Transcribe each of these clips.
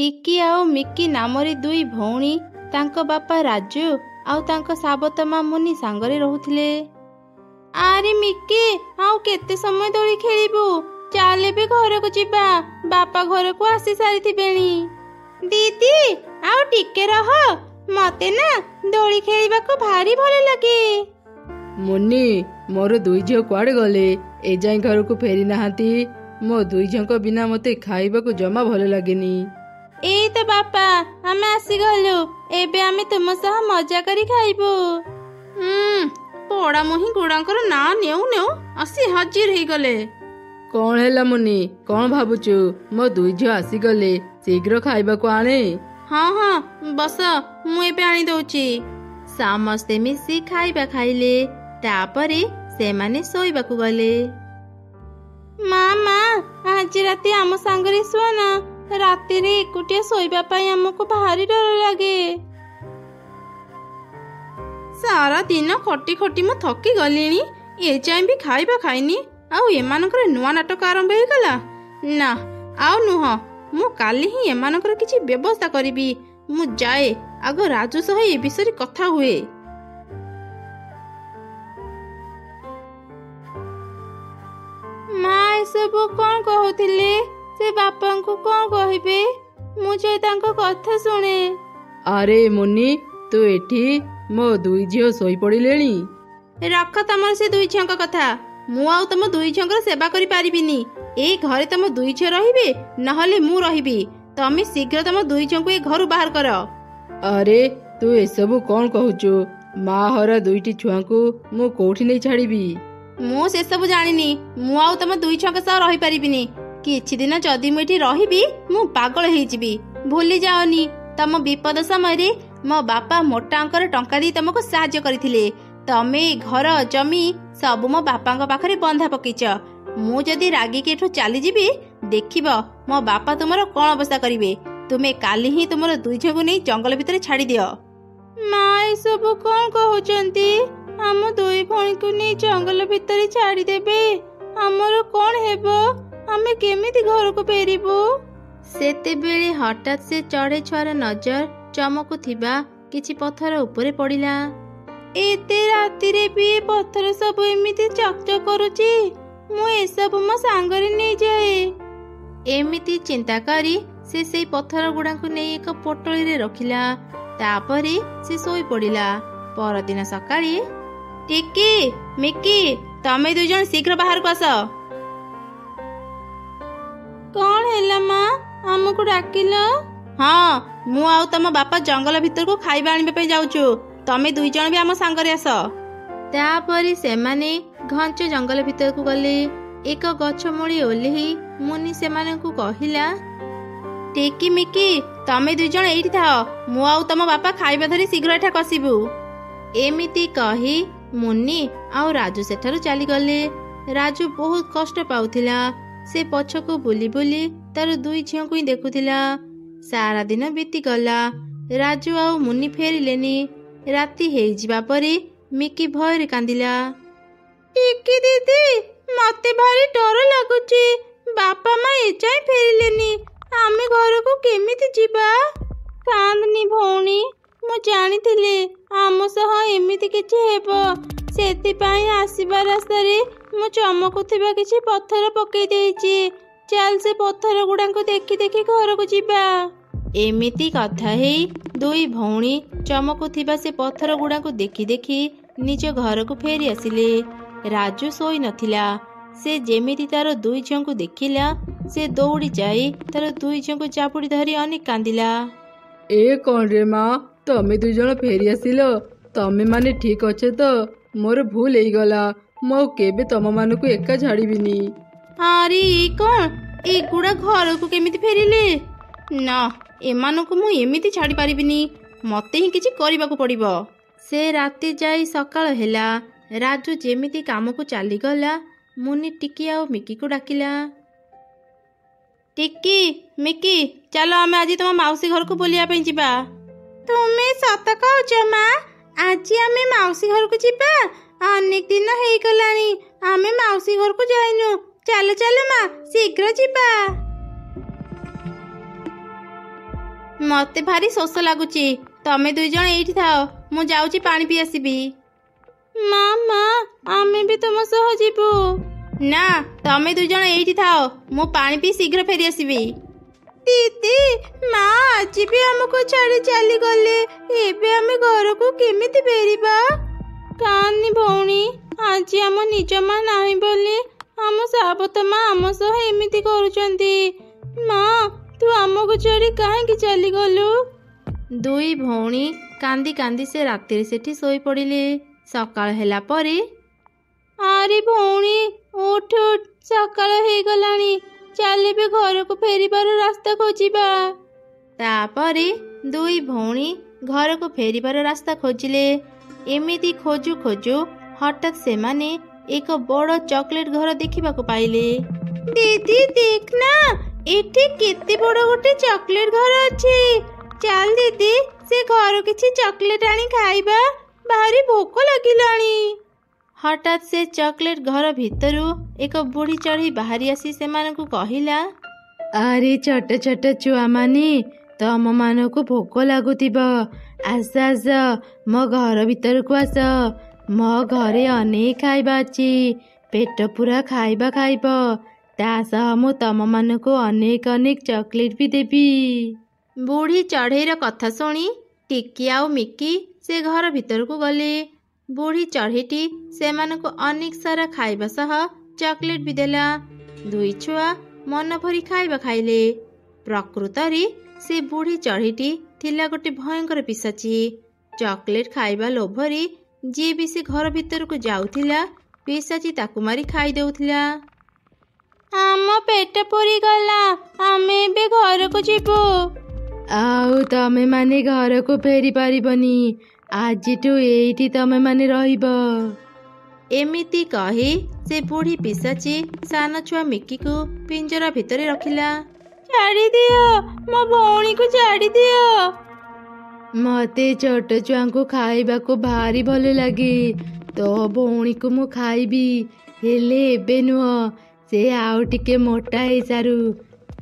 ଟିକି ଆଉ ମିକି ନାମରେ ଦୁଇ ଭଉଣୀ ତାଙ୍କ ବାପା ରାଜୁ ଆଉ ତାଙ୍କ ସାବତ ମା ମୁନି ସାଙ୍ଗରେ ରହୁଥିଲେ। ଆରେ ମିକି, ଆଉ କେତେ ସମୟ ଦୋଳି ଖେଳିବୁ? ଚାଲ ଏବେ ଘରକୁ ଯିବା, ବାପା ଘରକୁ ଆସି ସାରିଥିବେଣି। ଦିଦି ଆଉ ଟିକେ ରହ, ମତେ ନା ଦୋଳି ଖେଳିବାକୁ ଭାରି ଭଲ ଲାଗେ। ମୁନି, ମୋର ଦୁଇ ଝିଅ କୁଆଡେ ଗଲେ? ଏଯାଏଁ ଘରକୁ ଫେରି ନାହାନ୍ତି। ମୋ ଦୁଇ ଝିଅଙ୍କ ବିନା ମତେ ଖାଇବାକୁ ଜମା ଭଲ ଲାଗେନି। ଏଇ ତ ବାପା, ଆମେ ଆସିଗଲୁ। ଏବେ ଆମେ ତୁମ ସହ ମଜା କରି ଖାଇବୁ। ପଡା ମୁହିଁ ଗୁଡାଙ୍କର ନାଁ ନେଉ ନେଉ ଆସି ହାଜିର ହେଇଗଲେ। କଣ ହେଲା ମୁନି, କଣ ଭାବୁଛୁ? ମୋ ଦୁଇ ଝିଅ ଆସିଗଲେ, ଶୀଘ୍ର ଖାଇବାକୁ ଆଣେ। ହଁ ହଁ, ବସ, ମୁଁ ଏବେ ଆଣି ଦଉଛି। ସମସ୍ତେ ମିଶି ଖାଇବା ଖାଇଲେ। ତାପରେ ସେମାନେ ଶୋଇବାକୁ ଗଲେ। ମା, ଆଜି ରାତି ଆମ ସାଙ୍ଗରେ ଶୁଅ ନା। ରାତିରେ ଏକୁଟିଆ ଶୋଇବା ପାଇଁ ଆମକୁ ଭାରି ଡର ଲାଗେ। ସାରା ଦିନ ଖଟି ଖଟି ମୁଁ ଥକି ଗଲିଣି। ଏଯାଏଁ ବି ଖାଇବା ଖାଇନି, ଆଉ ଏମାନଙ୍କର ନୂଆ ନାଟକ ଆରମ୍ଭ ହେଇଗଲା। ନା, ଆଉ ନୁହଁ, ମୁଁ କାଲି ହିଁ ଏମାନଙ୍କର କିଛି ବ୍ୟବସ୍ଥା କରିବି। ମୁଁ ଯାଏ, ଆଗ ରାଜୁ ସହ ଏ ବିଷୟରେ କଥା ହୁଏ। ମା ଏସବୁ କଣ କହୁଥିଲେ? ସେ ବାପାଙ୍କୁ କଣ କହିବେ? ମୁଁ ଯାଇ ତାଙ୍କ କଥା ଶୁଣେ। ଆରେ ମୁନି, ତୁ ଏଠି? ମୋ ଦୁଇ ଝିଅ ଶୋଇପଡ଼ିଲେଣି। ରଖ ତମର ସେ ଦୁଇ ଝିଅଙ୍କ କଥା। ମୁଁ ଆଉ ତମ ଦୁଇ ଝିଅଙ୍କର ସେବା କରିପାରିବିନି। ଏଇ ଘରେ ତମ ଦୁଇ ଝିଅ ରହିବେ, ନହେଲେ ମୁଁ ରହିବି। ତମେ ଶୀଘ୍ର ତମ ଦୁଇ ଝିଅଙ୍କୁ ଏ ଘରୁ ବାହାର କର। ଆରେ ତୁ ଏସବୁ କଣ କହୁଛୁ? ମା ହରା ଦୁଇଟି ଛୁଆଙ୍କୁ ମୁଁ କୋଉଠି ନେଇ ଛାଡ଼ିବି? ମୁଁ ସେସବୁ ଜାଣିନି। ମୁଁ ଆଉ ତମ ଦୁଇ ଛୁଆଙ୍କ ସହ ରହିପାରିବିନି। କିଛି ଦିନ ଯଦି ମୁଁ ଏଠି ରହିବି, ମୁଁ ପାଗଳ ହେଇଯିବି। ଭୁଲି ଯାଅନି, ତମ ବିପଦ ସମୟରେ ମୋ ବାପା ମୋଟା ଅଙ୍କର ଟଙ୍କା ଦେଇ ତମକୁ ସାହାଯ୍ୟ କରିଥିଲେ। ତମେ ଘର ଜମି ସବୁ ମୋ ବାପାଙ୍କ ପାଖରେ ବନ୍ଧା ପକେଇଛ। ମୁଁ ଯଦି ରାଗିକି ଏଠୁ ଚାଲିଯିବି, ଦେଖିବ ମୋ ବାପା ତୁମର କଣ ଅବସ୍ଥା କରିବେ। ତୁମେ କାଲି ହିଁ ତୁମର ଦୁଇ ଝିଅଙ୍କୁ ନେଇ ଜଙ୍ଗଲ ଭିତରେ ଛାଡ଼ିଦିଅ। ମା ଏସବୁ କଣ କହୁଛନ୍ତି? ଆମ ଦୁଇ ଭଉଣୀକୁ ନେଇ ଜଙ୍ଗଲ ଭିତରେ ଛାଡ଼ିଦେବେ? ଆମର କଣ ହେବ? ଆମେ କେମିତି ଘରକୁ ଫେରିବୁ? ସେତେବେଳେ ହଠାତ୍ ସେ ଚଢ଼େଇ ଛୁଆର ନଜର ଚମକୁଥିବା କିଛି ପଥର ଉପରେ ପଡ଼ିଲା। ଏତେ ରାତିରେ ବି ପଥର ସବୁ ଏମିତି ଚକଚକ କରୁଛି। ମୁଁ ଏସବୁ ମୋ ସାଙ୍ଗରେ ନେଇଯାଏ। ଏମିତି ଚିନ୍ତା କରି ସେ ସେଇ ପଥର ଗୁଡାକୁ ନେଇ ଏକ ପୋଟଳିରେ ରଖିଲା। ତାପରେ ସେ ଶୋଇ ପଡ଼ିଲା। ପରଦିନ ସକାଳେ, ଟିକି, ମିକି, ତମେ ଦୁଇ ଜଣ ଶୀଘ୍ର ବାହାରକୁ ଆସ। କଣ ହେଲା ମା? ଆମକୁ ଡାକିଲ? ହଁ, ମୁଁ ଆଉ ତମ ବାପା ଜଙ୍ଗଲ ଭିତରକୁ ଖାଇବା ଆଣିବା ପାଇଁ ଯାଉଛୁ। ତମେ ଦୁଇ ଜଣ ବି ଆମ ସାଙ୍ଗରେ ଆସ। ତାପରେ ସେମାନେ ଘଞ୍ଚ ଜଙ୍ଗଲ ଭିତରକୁ ଗଲେ। ଏକ ଗଛ ମୂଳେ ଓହ୍ଲେଇ ମୁନି ସେମାନଙ୍କୁ କହିଲା, ଟିକି, ମିକି, ତମେ ଦୁଇ ଜଣ ଏଇଠି ଥାଅ। ମୁଁ ଆଉ ତମ ବାପା ଖାଇବା ଧରି ଶୀଘ୍ର ଏଠାକୁ ଆସିବୁ। ଏମିତି କହି ମୁନି ଆଉ ରାଜୁ ସେଠାରୁ ଚାଲିଗଲେ। ରାଜୁ ବହୁତ କଷ୍ଟ ପାଉଥିଲା। ସେ ପଛକୁ ବୁଲି ବୁଲି ତାର ଦୁଇ ଝିଅଙ୍କୁ ହିଁ ଦେଖୁଥିଲା। ସାରା ଦିନ ବିତିଗଲା। ରାଜୁ ଆଉ ମୁନି ଫେରିଲେନି। ରାତି ହେଇଯିବା ପରେ ମିକି ଭୟରେ କାନ୍ଦିଲା। ଟିକି ଦିଦି, ମତେ ଭାରି ଡର ଲାଗୁଛି। ବାପା ମା ଏଯାଏଁ ଫେରିଲେନି। ଆମେ ଘରକୁ କେମିତି ଯିବା? କାନ୍ଦନି ଭଉଣୀ, ମୁଁ ଜାଣିଥିଲି ଆମ ସହ ଏମିତି କିଛି ହେବ। ସେଥିପାଇଁ ଆସିବା ରାସ୍ତାରେ ମୁଁ ଚମକୁଥିବା କିଛି ପଥର ପକେଇ ଦେଇଛି। ଚାଲ ସେ ପଥର ଗୁଡାକୁ ଦେଖି ଦେଖି ଘରକୁ ଯିବା। ଏମିତି କଥା ହେଇ ଦୁଇ ଭଉଣୀ ଚମକୁଥିବା ସେ ପଥର ଗୁଡାକୁ ଦେଖି ଦେଖି ନିଜ ଘରକୁ ଫେରି ଆସିଲେ। ରାଜୁ ଶୋଇ ନଥିଲା। ସେ ଯେମିତି ତାର ଦୁଇ ଝିଅଙ୍କୁ ଦେଖିଲା, ସେ ଦୌଡ଼ି ଯାଇ ତାର ଦୁଇ ଝିଅଙ୍କୁ ଚାପୁଡ଼ି ଧରି ଅନେକ କାନ୍ଦିଲା। ଏ କଣ ରେ ମା, ତମେ ଦୁଇ ଜଣ ଫେରି ଆସିଲ? ତମେ ମାନେ ଠିକ ଅଛ ତ? ମୋର ଭୁଲ ହେଇଗଲା। ମୁଁ ଆଉ କେବେ ତମ ମାନଙ୍କୁ ଏକା ଛାଡ଼ିବିନି। ଆରେ କଣ ଏଗୁଡା ଘରକୁ କେମିତି ଫେରିଲେ? ନା, ଏମାନଙ୍କୁ ମୁଁ ଏମିତି ଛାଡ଼ି ପାରିବିନି। ମତେ ହିଁ କିଛି କରିବାକୁ ପଡ଼ିବ। ସେ ରାତି ଯାଇ ସକାଳ ହେଲା। ରାଜୁ ଯେମିତି କାମକୁ ଚାଲିଗଲା, ମୁନି ଟିକି ଆଉ ମିକିକୁ ଡାକିଲା। ଟିକି, ମିକି, ଚାଲ ଆମେ ଆଜି ତମ ମାଉସୀ ଘରକୁ ବୁଲିବା ପାଇଁ ଯିବା। ତୁମେ ସତ କହୁଛ ମା? ଆଜି ଆମେ ମାଉସୀ ଘରକୁ ଯିବା? ଅନେକ ଦିନ ହେଇଗଲାଣି ଆମେ ମାଉସୀ ଘରକୁ ଯାଇନୁ। ଚାଲ ଚାଲ ମା, ଶୀଘ୍ର ଯିବା। ମତେ ଭାରି ଶୋଷ ଲାଗୁଛି। ତମେ 2 ଜଣ ଏଇଠି ଥାଅ, ମୁଁ ଯାଉଛି ପାଣି ପିଇ ଆସିବି। ମାମା ଆମେ ବି ତମ ସହ ଯିବୁ। ନା, ତମେ 2 ଜଣ ଏଇଠି ଥାଅ, ମୁଁ ପାଣି ପିଇ ଶୀଘ୍ର ଫେରି ଆସିବି। ଦିଦି, ମା ଆଜି ବି ଆମକୁ ଛାଡ଼ି ଚାଲିଗଲେ। ଏବେ ଆମେ ଘରକୁ କେମିତି ଫେରିବା? କାନି ଭଉଣୀ, ଆଜି ଆମ ନିଜ ମା ନାହିଁ ବୋଲି ଆମ ସାବତ ମା ଆମ ସହ ଏମିତି କରୁଛନ୍ତି। ମା, ତୁ ଆମକୁ ଛାଡ଼ି କାହିଁକି ଚାଲିଗଲୁ? 2 ଭଉଣୀ କାନ୍ଦି କାନ୍ଦି ସେ ରାତିରେ ସେଠି ଶୋଇପଡ଼ିଲେ। ସକାଳ ହେଲା ପରେ, ଆରେ ଭଉଣୀ ଉଠ ଉଠ, ସକାଳ ହେଇଗଲାଣି, ଚାଲିବେ ଘରକୁ ଫେରିବାର ରାସ୍ତା ଖୋଜିବା। ତାପରେ 2 ଭଉଣୀ ଘରକୁ ଫେରିବାର ରାସ୍ତା ଖୋଜିଲେ। ଏମିତି ଖୋଜୁ ଖୋଜୁ ହଠାତ୍ ସେମାନେ ଏକ ବଡ଼ ଚକୋଲେଟ ଘର ଦେଖିବାକୁ ପାଇଲେ। ଦିଦି ଦେଖ ନା, ଏଠି କେତେ ବଡ଼ ଗୋଟେ ଚକୋଲେଟ ଘର ଅଛି। ଚାଲ ଦିଦି, ସେ ଘରୁ କିଛି ଚକୋଲେଟ ଆଣି ଖାଇବା, ଭାରି ଭୋକ ଲାଗିଲାଣି। ହଠାତ୍ ସେ ଚକୋଲେଟ ଘର ଭିତରୁ ଏକ ବୁଢ଼ୀ ଚଢ଼େଇ ବାହାରି ଆସି ସେମାନଙ୍କୁ କହିଲା, ଆରେ ଛୋଟ ଛୋଟ ଛୁଆମାନେ, ତମମାନଙ୍କୁ ଭୋକ ଲାଗୁଥିବ। ଆସ ଆସ, ମୋ ଘର ଭିତରକୁ ଆସ। ମୋ ଘରେ ଅନେକ ଖାଇବା ଅଛି, ପେଟ ପୁରା ଖାଇବା ଖାଇବ। ତା ସହ ମୁଁ ତମମାନଙ୍କୁ ଅନେକ ଅନେକ ଚକୋଲେଟ ବି ଦେବି। ବୁଢ଼ୀ ଚଢ଼େଇର କଥା ଶୁଣି ଟିକି ଆଉ ମିକି ସେ ଘର ଭିତରକୁ ଗଲେ। ବୁଢ଼ୀ ଚଢ଼େଇଟି ସେମାନଙ୍କୁ ଅନେକ ସାରା ଖାଇବା ସହ ଚକୋଲେଟ ବି ଦେଲା। 2 ଛୁଆ ମନ ଭରି ଖାଇବା ଖାଇଲେ। ପ୍ରକୃତରେ ସେ ବୁଢ଼ୀ ଚଢ଼େଇଟି ଥିଲା ଗୋଟେ ଭୟଙ୍କର ପିଶାଚି। ଚକୋଲେଟ ଖାଇବା ଲୋଭରେ ଯିଏ ବି ସେ ଘର ଭିତରକୁ ଯାଉଥିଲା, ପିଶାଚି ତାକୁ ମାରି ଖାଇଦେଉଥିଲା। ଆମ ପେଟ ପୁରିଗଲା, ଆମେ ଏବେ ଘରକୁ ଯିବୁ। ଆଉ ତମେମାନେ ଘରକୁ ଫେରି ପାରିବନି, ଆଜିଠୁ ଏଇଠି ତମେମାନେ ରହିବ। ଏମିତି କହି ସେ ବୁଢ଼ୀ ପିଶାଚି ସାନ ଛୁଆ ମିକିକୁ ପିଞ୍ଜରା ଭିତରେ ରଖିଲା। ଛାଡ଼ିଦିଅ, ମୋ ଭଉଣୀକୁ ଛାଡ଼ିଦିଅ। ମତେ ଛୋଟ ଛୁଆଙ୍କୁ ଖାଇବାକୁ ଭାରି ଭଲ ଲାଗେ। ତୋ ଭଉଣୀକୁ ମୁଁ ଖାଇବି, ହେଲେ ଏବେ ନୁହଁ। ସେ ଆଉ ଟିକେ ମୋଟା ହେଇସାରୁ,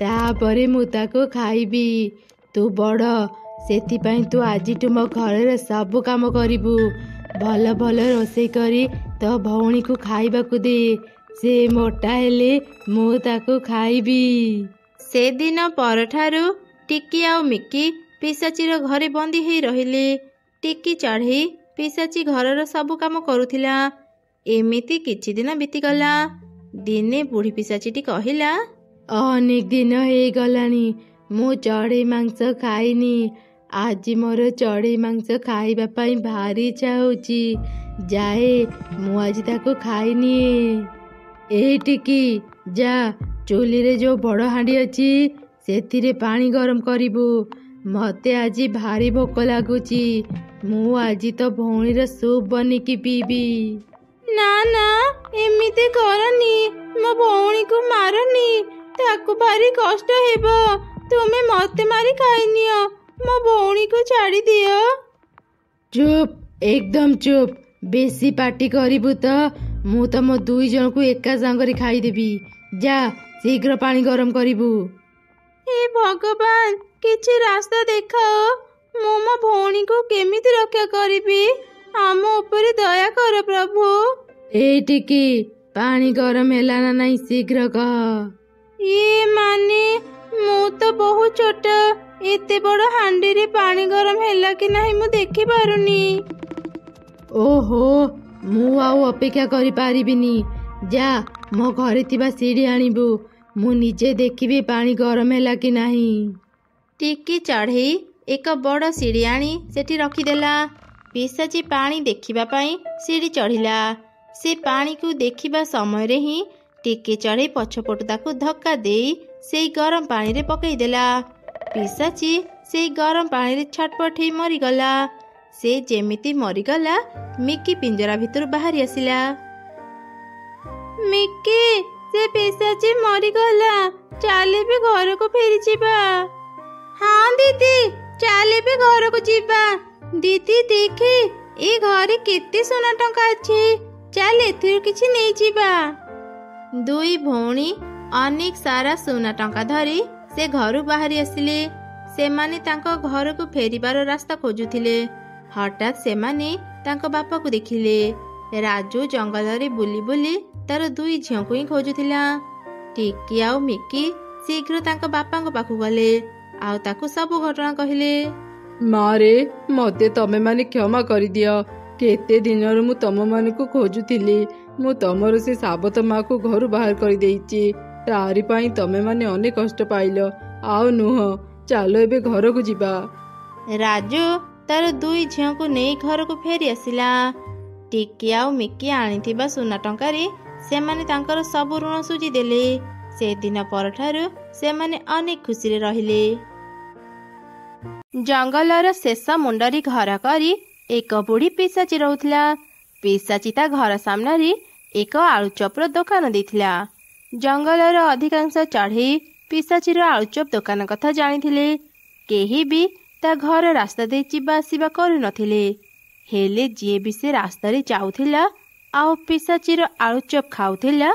ତାପରେ ମୁଁ ତାକୁ ଖାଇବି। ତୁ ବଡ଼, ସେଥିପାଇଁ ତୁ ଆଜିଠୁ ମୋ ଘରର ସବୁ କାମ କରିବୁ। ଭଲ ଭଲ ରୋଷେଇ କରି ତୋ ଭଉଣୀକୁ ଖାଇବାକୁ ଦେ। ସେ ମୋଟା ହେଲେ ମୁଁ ତାକୁ ଖାଇବି। ସେଦିନ ପରଠାରୁ ଟିକି ଆଉ ମିକି ପିଶାଚିର ଘରେ ବନ୍ଦୀ ହେଇ ରହିଲେ। ଟିକି ଚଢ଼େଇ ପିଶାଚି ଘରର ସବୁ କାମ କରୁଥିଲା। ଏମିତି କିଛି ଦିନ ବିତିଗଲା। ଦିନେ ବୁଢ଼ୀ ପିଶାଚିଟି କହିଲା, ଅନେକ ଦିନ ହେଇଗଲାଣି ମୁଁ ଚଢ଼େଇ ମାଂସ ଖାଇନି। ଆଜି ମୋର ଚଢ଼େଇ ମାଂସ ଖାଇବା ପାଇଁ ଭାରି ଇଚ୍ଛା ହେଉଛି। ଯାଏ, ମୁଁ ଆଜି ତାକୁ ଖାଇନିଏ। ଏଇଠିକି ଯା, ଚୁଲିରେ ଯୋଉ ବଡ଼ ହାଣ୍ଡି ଅଛି ସେଥିରେ ପାଣି ଗରମ କରିବୁ। ମତେ ଆଜି ଭାରି ଭୋକ ଲାଗୁଛି। ମୁଁ ଆଜି ତ ଭଉଣୀର ସୁପ୍ ବନେଇକି ପିଇବି। ନା ନା, ଏମିତି କରନି, ମୋ ଭଉଣୀକୁ ମାରନି, ତାକୁ ଭାରି କଷ୍ଟ ହେବ। ତୁମେ ମତେ ମାରି ଖାଇନିଅ, ମୋ ଭଉଣୀକୁ ଛାଡ଼ିଦିଅ। ଚୁପ୍, ଏକଦମ ଚୁପ୍। ବେଶୀ ପାଟି କରିବୁ ତ ମୁଁ ତମ 2 ଜଣଙ୍କୁ ଏକା ସାଙ୍ଗରେ ଖାଇଦେବି। ଯା, ଶୀଘ୍ର ପାଣି ଗରମ କରିବୁ। ହେ ଭଗବାନ, କିଛି ରାସ୍ତା ଦେଖାଅ। ମୁଁ ମୋ ଭଉଣୀକୁ କେମିତି ରକ୍ଷା କରିବି? ଆମ ଉପରେ ଦୟା କର ପ୍ରଭୁ। ଏଇଠିକି ପାଣି ଗରମ ହେଲା ନା ନାଇଁ ଶୀଘ୍ର କହ। ମାନେ ମୁଁ ତ ବହୁତ ଛୋଟ, ଏତେ ବଡ଼ ହାଣ୍ଡିରେ ପାଣି ଗରମ ହେଲା କି ନାହିଁ ମୁଁ ଦେଖିପାରୁନି। ଓହୋ, ମୁଁ ଆଉ ଅପେକ୍ଷା କରିପାରିବିନି। ଯା, ମୋ ଘରେ ଥିବା ସିଡ଼ି ଆଣିବୁ। ମୁଁ ନିଜେ ଦେଖିବି ପାଣି ଗରମ ହେଲା କି ନାହିଁ। ଟିକି ଚଢ଼େଇ ଏକ ବଡ଼ ସିଡ଼ି ଆଣି ସେଠି ରଖିଦେଲା। ପିଶାଚି ପାଣି ଦେଖିବା ପାଇଁ ସିଡ଼ି ଚଢ଼ିଲା। ସେ ପାଣିକୁ ଦେଖିବା ସମୟରେ ହିଁ ଟିକି ଚଢ଼େଇ ପଛପଟୁ ତାକୁ ଧକ୍କା ଦେଇ ସେଇ ଗରମ ପାଣିରେ ପକାଇଦେଲା। ପିଶାଚି ସେଇ ଗରମ ପାଣିରେ ଛଟପଟ ହେଇ ମରିଗଲା। ସେ ଯେମିତି ମରିଗଲା, ମିକି ପିଞ୍ଜରା ଭିତରୁ ବାହାରି ଆସିଲା। ମିକି, ସେ ପିଶାଚି ମରିଗଲା, ଚାଲେ ବି ଘରକୁ ଫେରିଯିବା। ହଁ ଦିଦି, ଚାଲେ ବି ଘରକୁ ଯିବା। ଦିଦି ଦେଖେ, ଏ ଘରେ କେତେ ସୁନା ଟଙ୍କା ଅଛି, ଚାଲ ଏଥିରୁ କିଛି ନେଇଯିବା। 2 ଭଉଣୀ ଅନେକ ସାରା ସୁନା ଟଙ୍କା ଧରି ସେ ଘରୁ ବାହାରି ଆସିଲେ। ସେମାନେ ତାଙ୍କ ଘରକୁ ଫେରିବାର ରାସ୍ତା ଖୋଜୁଥିଲେ। ହଠାତ୍ ସେମାନେ ତାଙ୍କ ବାପାକୁ ଦେଖିଲେ। ରାଜୁ ଜଙ୍ଗଲରେ ବୁଲି ବୁଲି ତାର 2 ଝିଅଙ୍କୁ ହିଁ ଖୋଜୁଥିଲା। ଟିକି ଆଉ ମିକି ଶୀଘ୍ର ତାଙ୍କ ବାପାଙ୍କ ପାଖକୁ ଗଲେ ଆଉ ତାକୁ ସବୁ ଘଟଣା କହିଲେ। ମାରେ, ମତେ ତମେ ମାନେ କ୍ଷମା କରିଦିଅ। କେତେ ଦିନରୁ ମୁଁ ତମମାନଙ୍କୁ ଖୋଜୁଥିଲି। ମୁଁ ତମର ସେ ସାବତ ମାକୁ ଘରୁ ବାହାର କରିଦେଇଛି। ତାରି ପାଇଁ ତମେ ମାନେ ଅନେକ କଷ୍ଟ ପାଇଲ। ଆଉ ନୁହଁ, ଚାଲ ଏବେ ଘରକୁ ଯିବା। ରାଜୁ ତାର 2 ଝିଅଙ୍କୁ ନେଇ ଘରକୁ ଫେରି ଆସିଲା। ଟିକି ଆଉ ମିକି ଆଣିଥିବା ସୁନା ଟଙ୍କାରେ ସେମାନେ ତାଙ୍କର ସବୁ ଋଣ ସୁଝିଦେଲେ। ସେଦିନ ପରଠାରୁ ସେମାନେ ଅନେକ ଖୁସିରେ ରହିଲେ। ଜଙ୍ଗଲର ଶେଷ ମୁଣ୍ଡରେ ଘର କରି ଏକ ବୁଢ଼ୀ ପିଶାଚି ରହୁଥିଲା। ପିଶାଚି ତା ଘର ସାମ୍ନାରେ ଏକ ଆଳୁଚପର ଦୋକାନ ଦେଇଥିଲା। ଜଙ୍ଗଲର ଅଧିକାଂଶ ଚଢ଼େଇ ପିଶାଚିର ଆଳୁଚପ ଦୋକାନ କଥା ଜାଣିଥିଲେ। କେହି ବି ତା ଘର ରାସ୍ତା ଦେଇ ଯିବା ଆସିବା କରୁନଥିଲେ। ହେଲେ ଯିଏ ବି ସେ ରାସ୍ତାରେ ଯାଉଥିଲା ଆଉ ପିଶାଚିର ଆଳୁଚପ ଖାଉଥିଲା,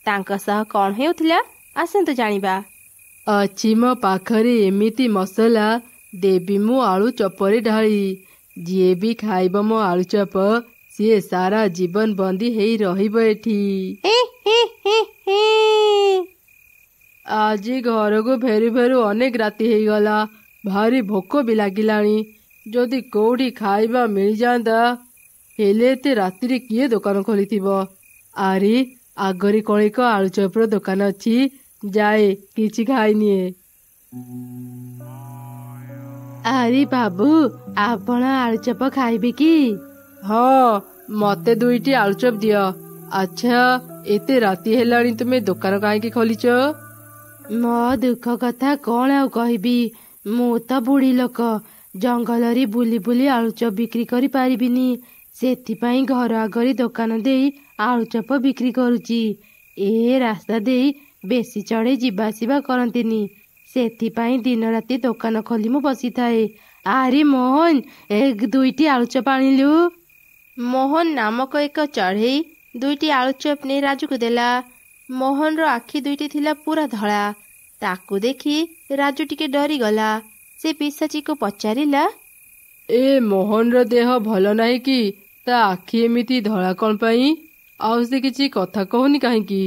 ତାଙ୍କ ସହ କ'ଣ ହେଉଥିଲା ଆସନ୍ତୁ ଜାଣିବା। ଅଛି ମୋ ପାଖରେ ଏମିତି ମସଲା, ଦେବି ମୁଁ ଆଳୁ ଚପରେ ଢାଳି। ଯିଏ ବି ଖାଇବ ମୋ ଆଳୁଚପ, ସିଏ ସାରା ଜୀବନ ବନ୍ଦୀ ହେଇ ରହିବ ଏଠି। ଆଜି ଘରକୁ ଫେରୁ ଫେରୁ ଅନେକ ରାତି ହେଇଗଲା। ଭାରି ଭୋକ ବି ଲାଗିଲାଣି। ଯଦି କୋଉଠି ଖାଇବା ମିଳିଯାଆନ୍ତା। ହେଲେ ଏତେ ରାତିରେ କିଏ ଦୋକାନ ଖୋଲିଥିବ? ଆରେ, ଆଗରେ କ'ଣ ଏକ ଆଳୁଚପର ଦୋକାନ ଅଛି। ଯାଏ କିଛି ଖାଇନିଏ। ଆରେ ବାବୁ, ଆପଣ ଆଳୁଚପ ଖାଇବେ କି? ହଁ, ମତେ 2ଟି ଆଳୁଚପ ଦିଅ। ଆଚ୍ଛା, ଏତେ ରାତି ହେଲାଣି ତୁମେ ଦୋକାନ କାହିଁକି ଖୋଲିଛ? ମୋ ଦୁଃଖ କଥା କ'ଣ ଆଉ କହିବି। ମୁଁ ତ ବୁଢ଼ୀ ଲୋକ, ଜଙ୍ଗଲରେ ବୁଲି ବୁଲି ଆଳୁଚପ ବିକ୍ରି କରିପାରିବିନି। ସେଥିପାଇଁ ଘର ଆଗରେ ଦୋକାନ ଦେଇ ଆଳୁଚପ ବିକ୍ରି କରୁଛି। ଏ ରାସ୍ତା ଦେଇ ବେଶୀ ଚଢ଼େଇ ଯିବା ଆସିବା କରନ୍ତିନି। ସେଥିପାଇଁ ଦିନ ରାତି ଦୋକାନ ଖୋଲି ମୁଁ ବସିଥାଏ। ଆରେ ମୋହନ, 2ଟି ଆଳୁଚପ ଆଣିଲୁ। ମୋହନ ନାମକ ଏକ ଚଢ଼େଇ 2ଟି ଆଳୁଚପ ନେଇ ରାଜୁକୁ ଦେଲା। ମୋହନର ଆଖି 2ଟି ଥିଲା ପୁରା ଧଳା। ତାକୁ ଦେଖି ରାଜୁ ଟିକେ ଡରିଗଲା। ସେ ପିଶାଚିକୁ ପଚାରିଲା, ଏ ମୋହନର ଦେହ ଭଲ ନାହିଁ କି? ତା ଆଖି ଏମିତି ଧଳା କ'ଣ ପାଇଁ? ଆଉ ସେ କିଛି କଥା କହୁନି କାହିଁକି?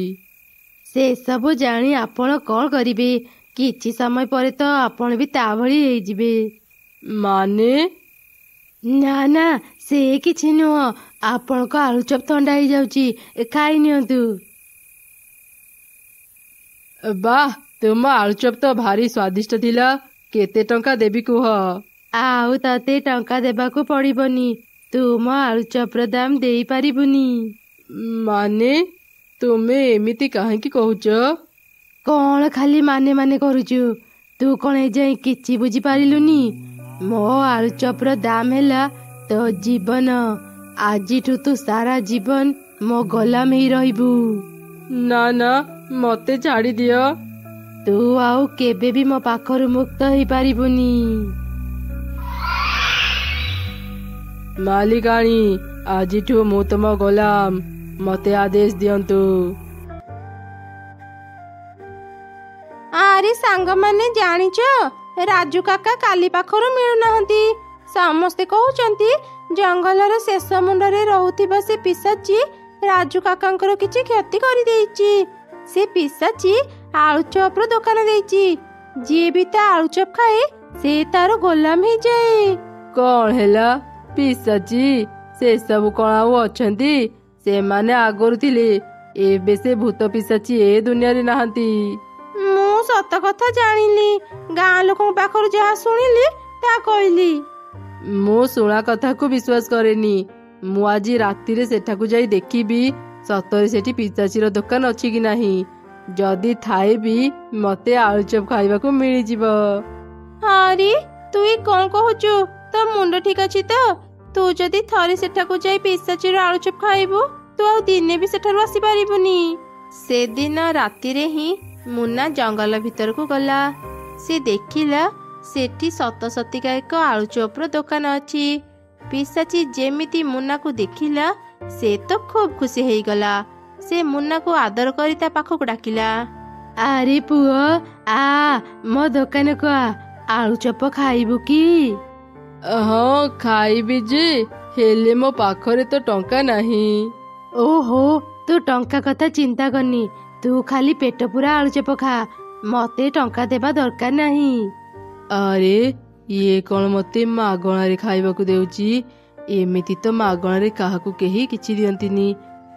ସେସବୁ ଜାଣି ଆପଣ କ'ଣ କରିବେ? କିଛି ସମୟ ପରେ ତ ଆପଣ ବି ତା ଭଳି ହେଇଯିବେ। ମାନେ? ନା ନା, ସେ କିଛି ନୁହଁ। ଆପଣଙ୍କ ଆଳୁଚପ ଥଣ୍ଡା ହେଇଯାଉଛି, ଖାଇ ନିଅନ୍ତୁ। ବାଃ, ତୁମ ଆଳୁଚପ ତ ଭାରି ସ୍ୱାଦିଷ୍ଟ ଥିଲା। କେତେ ଟଙ୍କା ଦେବି କୁହ? ଆଉ ତତେ ଟଙ୍କା ଦେବାକୁ ପଡ଼ିବନି। ତୁମ ଆଳୁଚପର ଦାମ ଦେଇପାରିବୁନି। ମାନେ? ତୁମେ ଏମିତି କାହିଁକି କହୁଛ? କ'ଣ ଖାଲି ମାନେ ମାନେ କରୁଛୁ? ତୁ କ'ଣ ଏଯାଏଁ କିଛି ବୁଝିପାରିଲୁନି? ମୋ ଆଳୁଚପର ଦାମ ହେଲା ତୋ ଜୀବନ। ଆଜିଠୁ ତୁ ସାରା ଜୀବନ ମୋ ଗୋଲାମ ହେଇ ରହିବୁ। ନା ନା, ମତେ ଛାଡ଼ି ଦିଅ। ତୁ ଆଉ କେବେ ବି ମୋ ପାଖରୁ ମୁକ୍ତ ହେଇପାରିବୁନି। ମାଲିକାଣୀ, ଆଜିଠୁ ମୁଁ ତୁମ ଗୋଲାମ। ମତେ ଆଦେଶ ଦିଅନ୍ତୁ। ଆରେ ସାଙ୍ଗମାନେ, ଜାଣିଛ ରାଜୁ କାକା କାଲି ପାଖରୁ ମିଳୁନାହାନ୍ତି। ସମସ୍ତେ କହୁଛନ୍ତି ଜଙ୍ଗଲର ଶେଷ ମୁଣ୍ଡରେ ରହୁଥିବା ସେ ପିଶାଚି ରାଜୁ କାକାଙ୍କର କିଛି କ୍ଷତି କରିଦେଇଛି। ସେ ପିଶାଚି ଆଳୁଚପର ଦୋକାନ ଦେଇଛି। ଯିଏ ବି ତା ଆଳୁଚପ ଖାଏ ସେ ତାର ଗୋଲାମ ହେଇଯାଏ। କ'ଣ ହେଲା? ପିଶାଚି ସେସବୁ କ'ଣ ଆଉ ଅଛନ୍ତି? ସେମାନେ ଆଗରୁ ଥିଲେ। ଏବେ ସେ ଭୂତ ପିଶାଚି ଏ ଦୁନିଆରେ ନାହାନ୍ତି। ମୁଁ ସତ କଥା ଜାଣିଲି। ଗାଁ ଲୋକଙ୍କ ପାଖରୁ ଯାହା ଶୁଣିଲି ତାହା କହିଲି। ମୁଁ ଶୁଣା କଥାକୁ ବିଶ୍ୱାସ କରେନି। ମୁଁ ଆଜି ରାତିରେ ସେଠାକୁ ଯାଇ ଦେଖିବି ସତରେ ସେଠି ପିଶାଚିର ଦୋକାନ ଅଛି କି ନାହିଁ। ଯଦି ଥାଏ ବି ମତେ ଆଳୁଚପ ଖାଇବାକୁ ମିଳିଯିବ। ଆରେ, ତୁ କ'ଣ କହୁଛୁ? ତୋ ମୁଣ୍ଡ ଠିକ ଅଛି ତ? ତୁ ଯଦି ଥରେ ସେଠାକୁ ଯାଇ ପିଶାଚିର ଆଳୁଚପ ଖାଇବୁ, ତୁ ଆଉ ଦିନେ ବି ସେଠାରୁ ଆସିପାରିବୁନି। ସେଦିନ ରାତିରେ ହିଁ ମୁନା ଜଙ୍ଗଲ ଭିତରକୁ ଗଲା। ସେ ଦେଖିଲା ସେଠି ସତ ସତିକା ଏକ ଆଳୁଚପର ଦୋକାନ ଅଛି। ପିଶାଚି ଯେମିତି ମୁନାକୁ ଦେଖିଲା, ସେ ତ ଖୁବ୍ ଖୁସି ହେଇଗଲା। ସେ ମୁନାକୁ ଆଦର କରି ତା ପାଖକୁ ଡାକିଲା। ଆରେ ପୁଅ, ଆ ମୋ ଦୋକାନକୁ ଆ। ଆଳୁଚପ ଖାଇବୁ କି? ହଁ ଖାଇବି ଯେ, ହେଲେ ମୋ ପାଖରେ ତ ଟଙ୍କା ନାହିଁ। ଓହୋ, ତୁ ଟଙ୍କା କଥା ଚିନ୍ତା କରନି, ତୁ ଖାଲି ପେଟ ପୁରା ଆଳୁଚପ ଖା, ମତେ ଟଙ୍କା ଦେବା ଦରକାର ନାହିଁ। ଆରେ ଇଏ କଣ ମତେ ମାଗଣାରେ ଖାଇବାକୁ ଦେଉଛି? ଏମିତି ତ ମାଗଣାରେ କାହାକୁ କେହି କିଛି ଦିଅନ୍ତିନି।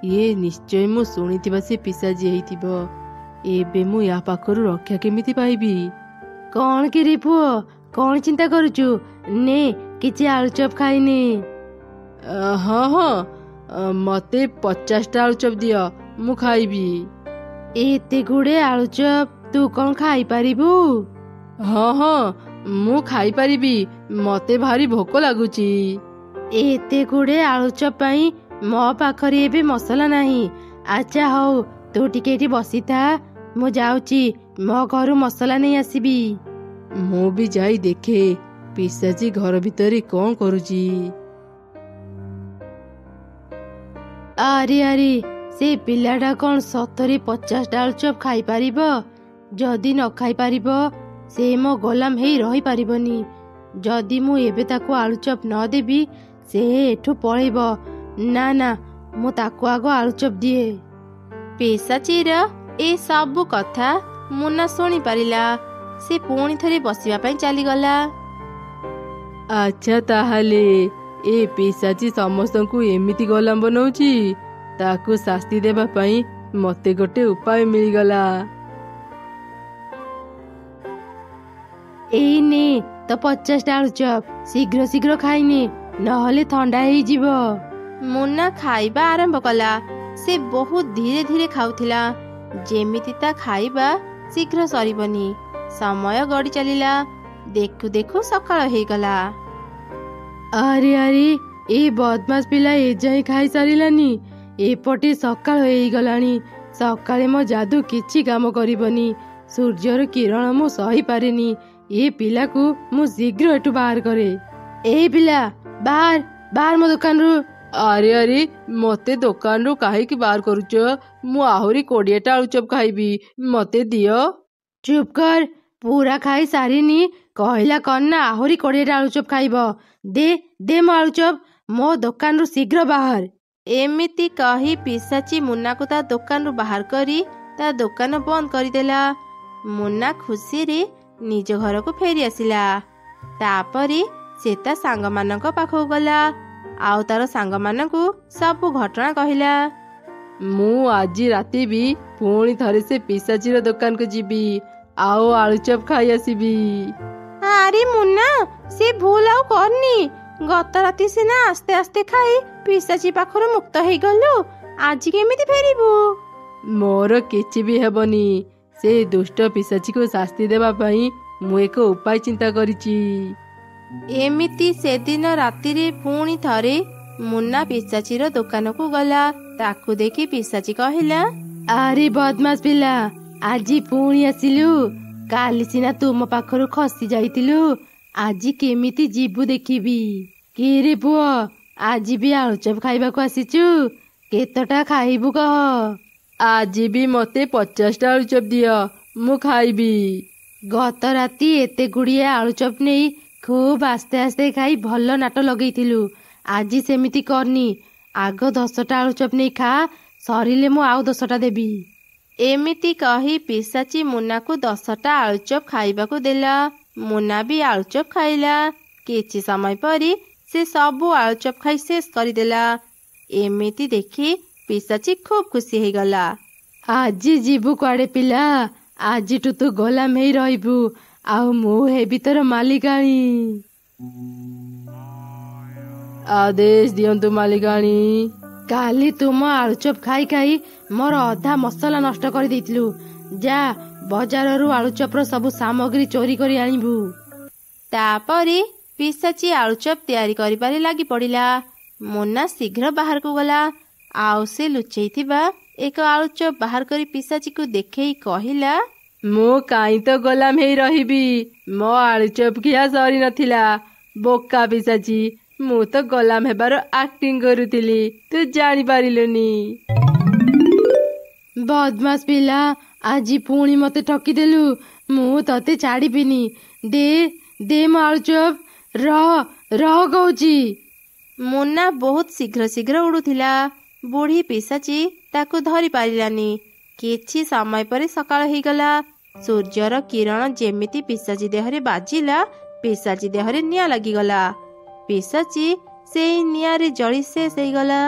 ଇଏ ନିଶ୍ଚୟ ମୁଁ ଶୁଣିଥିବା ସେ ପିଶାଚି ହେଇଥିବ। ଏବେ ମୁଁ ୟା ପାଖରୁ ରକ୍ଷା କେମିତି ପାଇବି? କଣ କିରେ ପୁଅ, କଣ ଚିନ୍ତା କରୁଛୁ? ନେ କିଛି ଆଳୁଚପ ଖାଇନି। ହଁ ହଁ, ମତେ 50ଟା ଆଳୁଚପ ଦିଅ, ମୁଁ ଖାଇବି। ଏତେ ଗୁଡେ ଆଳୁଚପ ତୁ କଣ ଖାଇପାରିବୁ? ହଁ ହଁ, ମୁଁ ଖାଇପାରିବି, ମତେ ଭାରି ଭୋକ ଲାଗୁଛି। ଏତେ ଗୁଡେ ଆଳୁଚପ ପାଇଁ ମୋ ପାଖରେ ଏବେ ମସଲା ନାହିଁ। ଆଚ୍ଛା ହଉ, ତୁ ଟିକେ ଏଠି ବସିଥା, ମୁଁ ଯାଉଛି ମୋ ଘରୁ ମସଲା ନେଇ ଆସିବି। ମୁଁ ବି ଯାଇ ଦେଖେ ପିଶାଚି ଘର ଭିତରେ କଣ କରୁଛି। ଆରେ ଆରେ, ସେ ପିଲାଟା କଣ ସତରେ 50ଟା ଆଳୁଚପ ଖାଇପାରିବ? ଯଦି ନ ଖାଇପାରିବ ସେ ମୋ ଗୋଲାମ ହେଇ ରହିପାରିବନି। ଯଦି ମୁଁ ଏବେ ତାକୁ ଆଳୁଚପ ନ ଦେବି ସେ ଏଠୁ ପଳେଇବ। ନା ନା, ମୁଁ ତାକୁ ଆଗ ଆଳୁଚପ ଦିଏ। ପିଶାଚୀର ଏ ସବୁ କଥା ମୁନା ଶୁଣି ପାରିଲା। ସେ ପୁଣି ଥରେ ବସିବା ପାଇଁ ଚାଲିଗଲା। ଆଚ୍ଛା, ତାହେଲେ ଏ ପିଶାଚି ସମସ୍ତଙ୍କୁ ଏମିତି ଗୋଲାମ ବନଉଛି। ତାକୁ ଶାସ୍ତି ଦେବା ପାଇଁ ମତେ ଗୋଟେ ଉପାୟ ମିଳିଗଲା। ଏଇ ନେ ତ 50ଟା ଆଳୁଚପ, ଶୀଘ୍ର ଶୀଘ୍ର ଖାଇନି, ନହେଲେ ଥଣ୍ଡା ହେଇଯିବ। ମୁନା ଖାଇବା ଆରମ୍ଭ କଲା। ସେ ବହୁତ ଧୀରେ ଧୀରେ ଖାଉଥିଲା, ଯେମିତି ତା ଖାଇବା ଶୀଘ୍ର ସରିବନି। ସମୟ ଗଡି ଚାଲିଲା। ଦେଖୁ ଦେଖୁ ସକାଳ ହେଇଗଲା। ଆରେ ଆରେ, ଏ ବଦମାସ ପିଲା ଏଯାଏଁ ଖାଇସାରିଲାନି। ଏପଟେ ସକାଳ ହେଇଗଲାଣି। ସକାଳେ ମୋ ଯାଦୁ କିଛି କାମ କରିବନି। ସୂର୍ଯ୍ୟର କିରଣ ମୁଁ ସହିପାରେନି। ଏ ପିଲାକୁ ମୁଁ ଶୀଘ୍ର ଏଠୁ ବାହାର କରେ। ଏଇ ପିଲା, ବାହାର ବାହାର ମୋ ଦୋକାନରୁ। ଆରେ ଆରେ, ମତେ ଦୋକାନରୁ କାହିଁକି ବାହାର କରୁଛ? ମୁଁ ଆହୁରି 20ଟା ଆଳୁଚପ ଖାଇବି, ମତେ ଦିଅ। ଚୁପ କର, ପୁରା ଖାଇ ସାରିନି, କହିଲା କଣ ନା ଆହୁରି 20ଟା ଆଳୁଚପ ଖାଇବ। ଦେ ଦେ ମୋ ଆଳୁଚପ, ମୋ ଦୋକାନରୁ ଶୀଘ୍ର ବାହାର। ଏମିତି କହି ପିଶାଚି ମୁନାକୁ ତା ଦୋକାନରୁ ବାହାର କରି ତା ଦୋକାନ ବନ୍ଦ କରିଦେଲା। ମୁନା ଖୁସିରେ ନିଜ ଘରକୁ ଫେରି ଆସିଲା। ତାପରେ ସେ ତା ସାଙ୍ଗମାନଙ୍କ ପାଖକୁ ଗଲା, ଆଉ ତାର ସାଙ୍ଗମାନଙ୍କୁ ସବୁ ଘଟଣା କହିଲା। ମୁଁ ଆଜି ରାତି ବି ପୁଣି ଥରେ ସେ ପିଶାଚିର ଦୋକାନକୁ ଯିବି, ଆଉ ଆଳୁଚପ ଖାଇ ଆସିବି। ଆରେ ମୁନା, ସେ ଭୁଲ ଆଉ କରନି। ଗତ ରାତି ସିନା ଆସ୍ତେ ଆସ୍ତେ ଖାଇ ପିଶାଚି ପାଖରୁ ମୁକ୍ତ ହେଇଗଲୁ, ଆଜି କେମିତି ଫେରିବୁ? ମୋର କିଛି ବି ହେବନି। ସେ ଦୁଷ୍ଟ ପିଶାଚିକୁ ଶାସ୍ତି ଦେବା ପାଇଁ ମୁଁ ଏକ ଉପାୟ ଚିନ୍ତା କରିଛି। ଏମିତି ସେଦିନ ରାତିରେ ପୁଣି ଥରେ ମୁନା ପିଶାଚିର ଦୋକାନକୁ ଗଲା। ତାକୁ ଦେଖି ପିଶାଚି କହିଲା, ଆରେ ବଦମାସ ପିଲା, ଆଜି ପୁଣି ଆସିଲୁ? କାଲି ସିନା ତୁ ମୋ ପାଖରୁ ଖସି ଯାଇଥିଲୁ, ଆଜି କେମିତି ଯିବୁ ଦେଖିବି। କିରେ ପୁଅ, ଆଜି ବି ଆଳୁଚପ ଖାଇବାକୁ ଆସିଛୁ? କେତେଟା ଖାଇବୁ କହ? ଆଜି ବି ମତେ 50ଟା ଆଳୁଚପ ଦିଅ, ମୁଁ ଖାଇବି। ଗତ ରାତି ଏତେ ଗୁଡ଼ିଏ ଆଳୁଚପ ନେଇ ଖୁବ ଆସ୍ତେ ଆସ୍ତେ ଖାଇ ଭଲ ନାଟ ଲଗେଇଥିଲୁ। ଆଜି ସେମିତି କରନି, ଆଗ 10ଟା ଆଳୁଚପ ନେଇ ଖା, ସରିଲେ ମୁଁ ଆଉ 10ଟା ଦେବି। ଏମିତି କହି ପିଶାଚି ମୁନାକୁ 10ଟା ଆଳୁଚପ ଖାଇବାକୁ ଦେଲା। ମୁନା ବି ଆଳୁଚପ ଖାଇଲା। କିଛି ସମୟ ପରେ ସେ ସବୁ ଆଳୁଚପ ଖାଇ ଶେଷ କରିଦେଲା। ଏମିତି ଦେଖି ପିଶାଚି ଖୁବ ଖୁସି ହେଇଗଲା। ଆଜି ଯିବୁ କୁଆଡେ ପିଲା? ଆଜିଠୁ ତୁ ଗୋଲାମ ହେଇ ରହିବୁ, ଆଉ ମୁଁ ହେବି ତୋର ମାଲିକାଣୀ। ଆଦେଶ ଦିଅନ୍ତୁ ମାଲିକାଣୀ। କାଲି ତୁମ ଆଳୁଚପ ଖାଇ ଖାଇ ମୋର ଅଧା ମସଲା ନଷ୍ଟ କରିଦେଇଥିଲୁ। ଯା, ବଜାରରୁ ଆଳୁଚପର ସବୁ ସାମଗ୍ରୀ ଚୋରି କରି ଆଣିବୁ। ତାପରେ ପିଶାଚି ଆଳୁଚପ ତିଆରି କରିବାରେ ଲାଗି ପଡ଼ିଲା। ମୁନା ଶୀଘ୍ର ବାହାରକୁ ଗଲା, ଆଉ ସେ ଲୁଚେଇଥିବା ଏକ ଆଳୁଚପ ବାହାର କରି ପିଶାଚିକୁ ଦେଖେଇ କହିଲା, ମୁଁ କାହିଁ ତ ଗୋଲାମ ହେଇ ରହିବି? ମୋ ଆଳୁଚପ ଖିଆ ସରି ନଥିଲା। ବୋକା ପିଶାଚି, ମୁଁ ତ ଗୋଲାମ ହେବାର ଆକ୍ଟିଂ କରୁଥିଲି, ତୁ ଜାଣିପାରିଲୁନି। ବଦମାସ ପିଲା, ଆଜି ପୁଣି ମତେ ଠକିଦେଲୁ। ମୁଁ ତତେ ଛାଡ଼ିବିନି। ଦେ ଦେ ମୋ ଆଳୁଚପ। ରହ କହୁଛି। ମୁନା ବହୁତ ଶୀଘ୍ର ଶୀଘ୍ର ଉଡୁଥିଲା। ବୁଢୀ ପିଶାଚି ତାକୁ ଧରି ପାରିଲାନି। କିଛି ସମୟ ପରେ ସକାଳ ହେଇଗଲା। ସୂର୍ଯ୍ୟର କିରଣ ଯେମିତି ପିଶାଚି ଦେହରେ ବାଜିଲା, ପିଶାଚି ଦେହରେ ନିଆଁ ଲାଗିଗଲା। ପିଶାଚି ସେଇ ନିଆଁରେ ଜଳି ଶେଷ ହେଇଗଲା।